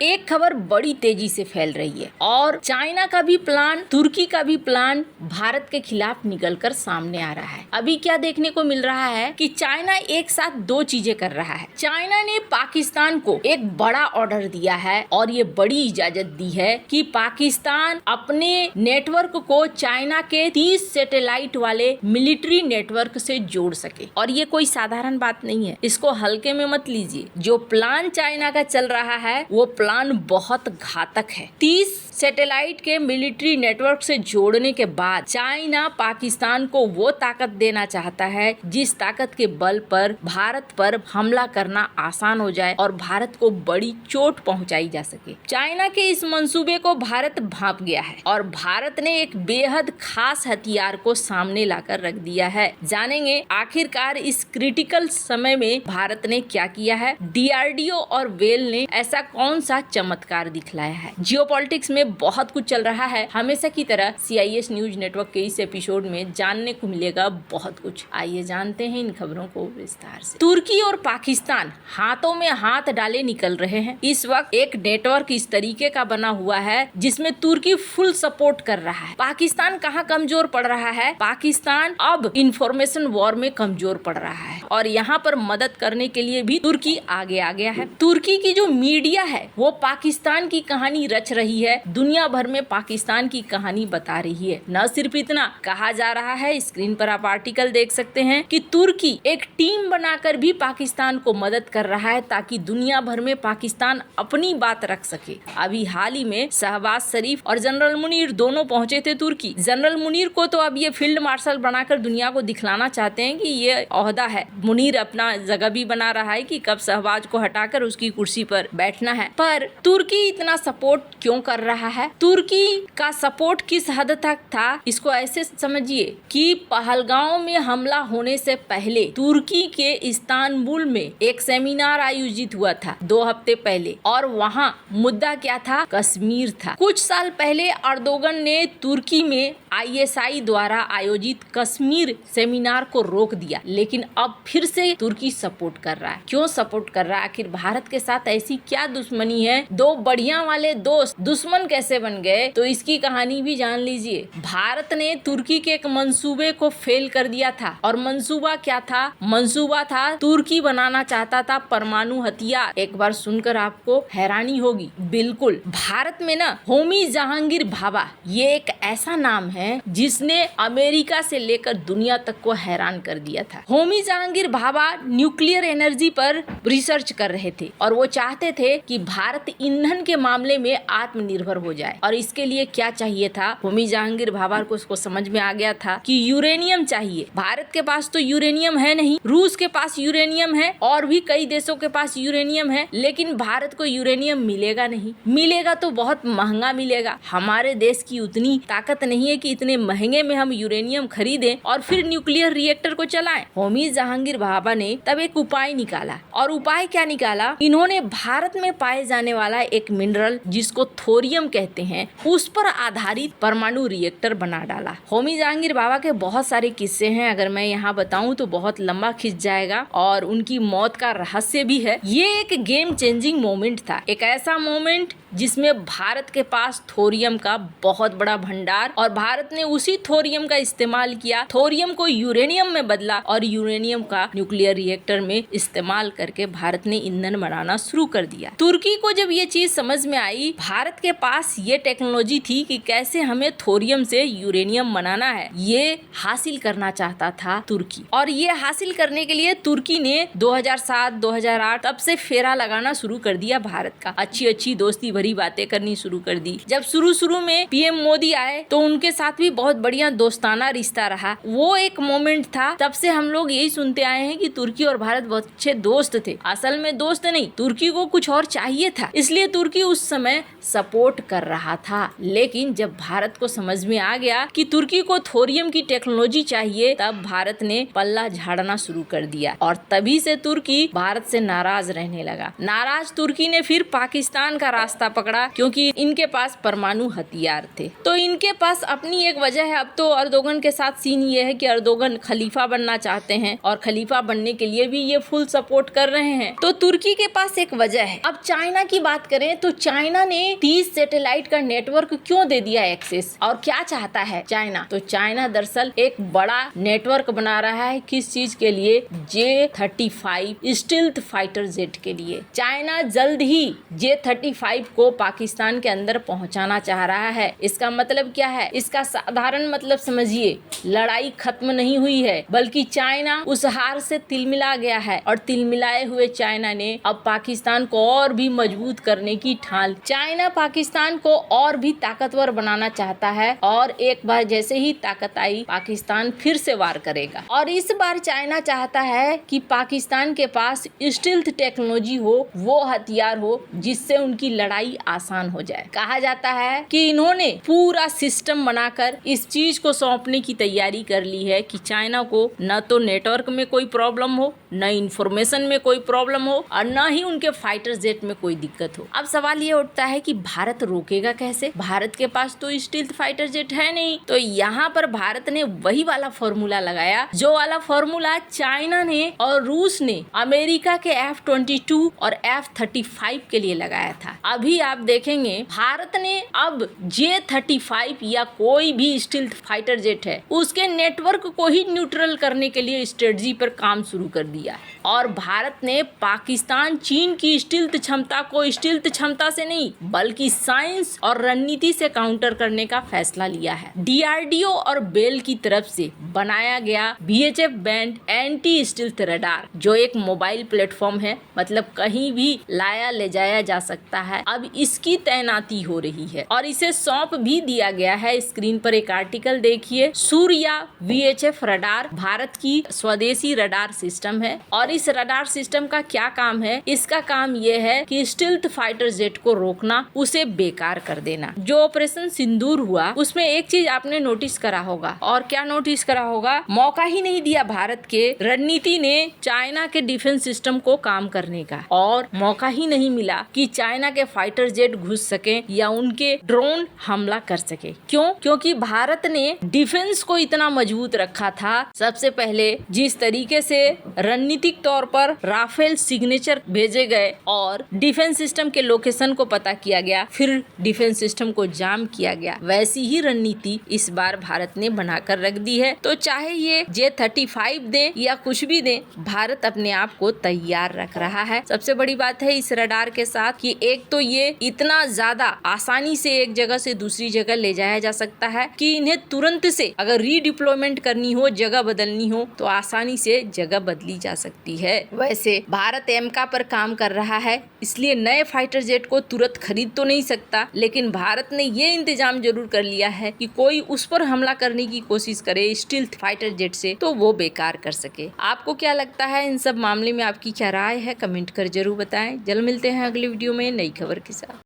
एक खबर बड़ी तेजी से फैल रही है और चाइना का भी प्लान, तुर्की का भी प्लान भारत के खिलाफ निकलकर सामने आ रहा है। अभी क्या देखने को मिल रहा है कि चाइना एक साथ दो चीजें कर रहा है। चाइना ने पाकिस्तान को एक बड़ा ऑर्डर दिया है और ये बड़ी इजाजत दी है कि पाकिस्तान अपने नेटवर्क को चाइना के 30 सैटेलाइट वाले मिलिट्री नेटवर्क से जोड़ सके। और ये कोई साधारण बात नहीं है, इसको हल्के में मत लीजिए। जो प्लान चाइना का चल रहा है वो प्लान बहुत घातक है। 30 सैटेलाइट के मिलिट्री नेटवर्क से जोड़ने के बाद चाइना पाकिस्तान को वो ताकत देना चाहता है जिस ताकत के बल पर भारत पर हमला करना आसान हो जाए और भारत को बड़ी चोट पहुंचाई जा सके। चाइना के इस मंसूबे को भारत भांप गया है और भारत ने एक बेहद खास हथियार को सामने लाकर रख दिया है। जानेंगे आखिरकार इस क्रिटिकल समय में भारत ने क्या किया है। डीआरडीओ और वेल ने ऐसा कौन सा चमत्कार दिखलाया है। जियोपॉलिटिक्स में बहुत कुछ चल रहा है। हमेशा की तरह CIS न्यूज नेटवर्क के इस एपिसोड में जानने को मिलेगा बहुत कुछ। आइए जानते हैं इन खबरों को विस्तार से। तुर्की और पाकिस्तान हाथों में हाथ डाले निकल रहे हैं। इस वक्त एक नेटवर्क इस तरीके का बना हुआ है जिसमें तुर्की फुल सपोर्ट कर रहा है। पाकिस्तान कहाँ कमजोर पड़ रहा है? पाकिस्तान अब इंफॉर्मेशन वॉर में कमजोर पड़ रहा है और यहाँ पर मदद करने के लिए भी तुर्की आगे आ गया है। तुर्की की जो मीडिया है वो पाकिस्तान की कहानी रच रही है, दुनिया भर में पाकिस्तान की कहानी बता रही है। न सिर्फ इतना, कहा जा रहा है, स्क्रीन पर आप आर्टिकल देख सकते हैं कि तुर्की एक टीम बनाकर भी पाकिस्तान को मदद कर रहा है ताकि दुनिया भर में पाकिस्तान अपनी बात रख सके। अभी हाल ही में शहबाज शरीफ और जनरल मुनीर दोनों पहुंचे थे तुर्की। जनरल मुनीर को तो अब ये फील्ड मार्शल बनाकर दुनिया को दिखलाना चाहते हैं कि ये ओहदा है। मुनीर अपना जगह भी बना रहा है कि कब शहबाज को हटाकर उसकी कुर्सी पर बैठना है। पर तुर्की इतना सपोर्ट क्यों कर रहा है? तुर्की का सपोर्ट किस हद तक था, इसको ऐसे समझिए कि पहलगांव में हमला होने से पहले तुर्की के इस्तांबुल में एक सेमिनार आयोजित हुआ था 2 हफ्ते पहले और वहाँ मुद्दा क्या था? कश्मीर था। कुछ साल पहले अर्दोगन ने तुर्की में ISI द्वारा आयोजित कश्मीर सेमिनार को रोक दिया, लेकिन अब फिर से तुर्की सपोर्ट कर रहा है। क्यों सपोर्ट कर रहा है? आखिर भारत के साथ ऐसी क्या दुश्मनी है? दो बढ़िया वाले दोस्त दुश्मन कैसे बन गए? तो इसकी कहानी भी जान लीजिए। भारत ने तुर्की के एक मंसूबे को फेल कर दिया था और मंसूबा क्या था? मंसूबा था तुर्की बनाना चाहता था परमाणु हथियार। एक बार सुनकर आपको हैरानी होगी। बिल्कुल, भारत में ना होमी जहांगीर भाभा ये एक ऐसा नाम है जिसने अमेरिका से लेकर दुनिया तक को हैरान कर दिया था। होमी जहांगीर भाभा न्यूक्लियर एनर्जी पर रिसर्च कर रहे थे और वो चाहते थे कि भारत ईंधन के मामले में आत्मनिर्भर हो जाए। और इसके लिए क्या चाहिए था? होमी जहांगीर भाभा को उसको समझ में आ गया था कि यूरेनियम चाहिए। भारत के पास तो यूरेनियम है नहीं, रूस के पास यूरेनियम है और भी कई देशों के पास यूरेनियम है, लेकिन भारत को यूरेनियम मिलेगा नहीं। मिलेगा तो बहुत महंगा मिलेगा। हमारे देश की उतनी ताकत नहीं है कि इतने महंगे में हम यूरेनियम खरीदें और फिर न्यूक्लियर रिएक्टर को चलाएं। होमी जहांगीर भाभा ने तब एक उपाय निकाला। और उपाय क्या निकाला? इन्होंने भारत में पाए जाने वाला एक मिनरल जिसको थोरियम कहते हैं, उस पर आधारित परमाणु रिएक्टर बना डाला। होमी जहांगीर भाभा के बहुत सारे किस्से हैं, अगर मैं यहाँ बताऊं तो बहुत लंबा खिंच जाएगा और उनकी मौत का रहस्य भी है। ये एक गेम चेंजिंग मोमेंट था, एक ऐसा मोमेंट जिसमें भारत के पास थोरियम का बहुत बड़ा भंडार और भारत ने उसी थोरियम का इस्तेमाल किया, थोरियम को यूरेनियम में बदला और यूरेनियम का न्यूक्लियर रिएक्टर में इस्तेमाल करके भारत ने ईंधन बनाना शुरू कर दिया। तुर्की को जब ये चीज समझ में आई, भारत के पास ये टेक्नोलॉजी थी कि कैसे हमें थोरियम से यूरेनियम बनाना है, ये हासिल करना चाहता था तुर्की। और ये हासिल करने के लिए तुर्की ने 2007-2008 तब से फेरा लगाना शुरू कर दिया भारत का। अच्छी दोस्ती भरी बातें करनी शुरू कर दी। जब शुरू में PM मोदी आए तो उनके साथ भी बहुत बढ़िया दोस्ताना रिश्ता रहा। वो एक मोमेंट था, तब से हम लोग यही सुनते आए हैं कि तुर्की और भारत बहुत अच्छे दोस्त थे। असल में दोस्त नहीं, तुर्की को कुछ और चाहिए था, इसलिए तुर्की उस समय सपोर्ट कर रहा था। लेकिन जब भारत को समझ में आ गया कि तुर्की को थोरियम की टेक्नोलॉजी चाहिए, तब भारत ने पल्ला झाड़ना शुरू कर दिया और तभी से तुर्की भारत से नाराज रहने लगा। नाराज तुर्की ने फिर पाकिस्तान का रास्ता पकड़ा, क्योंकि इनके पास परमाणु हथियार थे। तो इनके पास अपनी एक वजह है। अब तो अर्दोगन के साथ सीन ये है कि अर्दोगन खलीफा बनना चाहते हैं और खलीफा बनने के लिए भी ये फुल सपोर्ट कर रहे हैं। तो तुर्की के पास एक वजह है। अब चाइना की बात करें तो चाइना ने 30 सैटेलाइट का नेटवर्क क्यों दे दिया एक्सेस, और क्या चाहता है चाइना? तो चाइना दरअसल एक बड़ा नेटवर्क बना रहा है। किस चीज के लिए? J-35 स्टील्थ फाइटर जेट के लिए। चाइना जल्द ही J-35 को पाकिस्तान के अंदर पहुंचाना चाह रहा है। इसका मतलब क्या है? इसका साधारण मतलब समझिए, लड़ाई खत्म नहीं हुई है, बल्कि चाइना उस हार से तिलमिला गया है और तिलमिलाए हुए चाइना ने अब पाकिस्तान को और भी मजबूत करने की ठान। चाइना पाकिस्तान को और भी ताकतवर बनाना चाहता है और एक बार जैसे ही ताकत आई, पाकिस्तान फिर से वार करेगा। और इस बार चाइना चाहता है कि पाकिस्तान के पास स्टील्थ टेक्नोलॉजी हो, वो हथियार हो जिससे उनकी लड़ाई आसान हो जाए। कहा जाता है कि इन्होंने पूरा सिस्टम बनाकर इस चीज को सौंपने की तैयारी कर ली है कि चाइना को न तो नेटवर्क में कोई प्रॉब्लम हो, न इंफॉर्मेशन में कोई प्रॉब्लम हो और न ही उनके फाइटर जेट में कोई दिक्कत हो। अब सवाल ये उठता है कि भारत रोकेगा कैसे? भारत के पास तो स्टील्थ फाइटर जेट है नहीं। तो यहाँ पर भारत ने वही वाला फॉर्मूला लगाया जो वाला फॉर्मूला चाइना ने और रूस ने अमेरिका के F-22 और F-35 के लिए लगाया था। अभी आप देखेंगे भारत ने अब J-35 या कोई भी स्टील्थ फाइटर जेट है उसके नेटवर्क को ही न्यूट्रल करने के लिए स्ट्रेटजी पर काम शुरू कर दिया। और भारत ने पाकिस्तान चीन की स्टील्थ क्षमता को स्टील्थ क्षमता से नहीं बल्कि साइंस और रणनीति से काउंटर करने का फैसला लिया है। DRDO और बेल की तरफ से बनाया गया VHF band anti stealth radar, जो एक मोबाइल प्लेटफॉर्म है, मतलब कहीं भी लाया ले जाया जा सकता है। अब इसकी तैनाती हो रही है और इसे सौंप भी दिया गया है। स्क्रीन पर एक आर्टिकल देखिए। सूर्या VHF रडार भारत की स्वदेशी रडार सिस्टम है और इस रडार सिस्टम का क्या काम है? इसका काम यह है कि स्टील्थ फाइटर जेट को रोकना, उसे बेकार कर देना। जो ऑपरेशन सिंदूर हुआ उसमें एक चीज आपने नोटिस करा होगा, और क्या नोटिस करा होगा? मौका ही नहीं दिया भारत के रणनीति ने चाइना के डिफेंस सिस्टम को काम करने का, और मौका ही नहीं मिला कि चाइना के फाइटर जेट घुस सके या उनके ड्रोन हमला कर सके। क्यों? क्योंकि भारत ने डिफेंस को इतना मजबूत रखा था। सबसे पहले जिस तरीके से रणनीतिक तौर पर राफेल सिग्नेचर भेजे गए और डिफेंस सिस्टम के लोकेशन को पता किया गया, फिर डिफेंस सिस्टम को जाम किया गया, वैसी ही रणनीति इस बार भारत ने बनाकर रख दी है। तो चाहे ये J-35 दे या कुछ भी दे, भारत अपने आप को तैयार रख रहा है। सबसे बड़ी बात है इस रडार के साथ कि एक तो ये इतना ज्यादा आसानी से एक जगह से दूसरी जगह ले जाया जा सकता है कि इन्हें तुरंत से अगर रीडिप्लॉयमेंट करनी हो, जगह बदलनी हो, तो आसानी से जगह बदली जा सकती है। वैसे भारत एमका पर काम कर रहा है, इसलिए नए फाइटर जेट को तुरंत खरीद तो नहीं सकता, लेकिन भारत ने ये इंतजाम जरूर कर लिया है कि कोई उस पर हमला करने की कोशिश करे स्टील्थ फाइटर जेट से तो वो बेकार कर सके। आपको क्या लगता है इन सब मामले में? आपकी क्या राय है? कमेंट कर जरूर बताएं। जल्द मिलते हैं अगली वीडियो में नई खबर के साथ।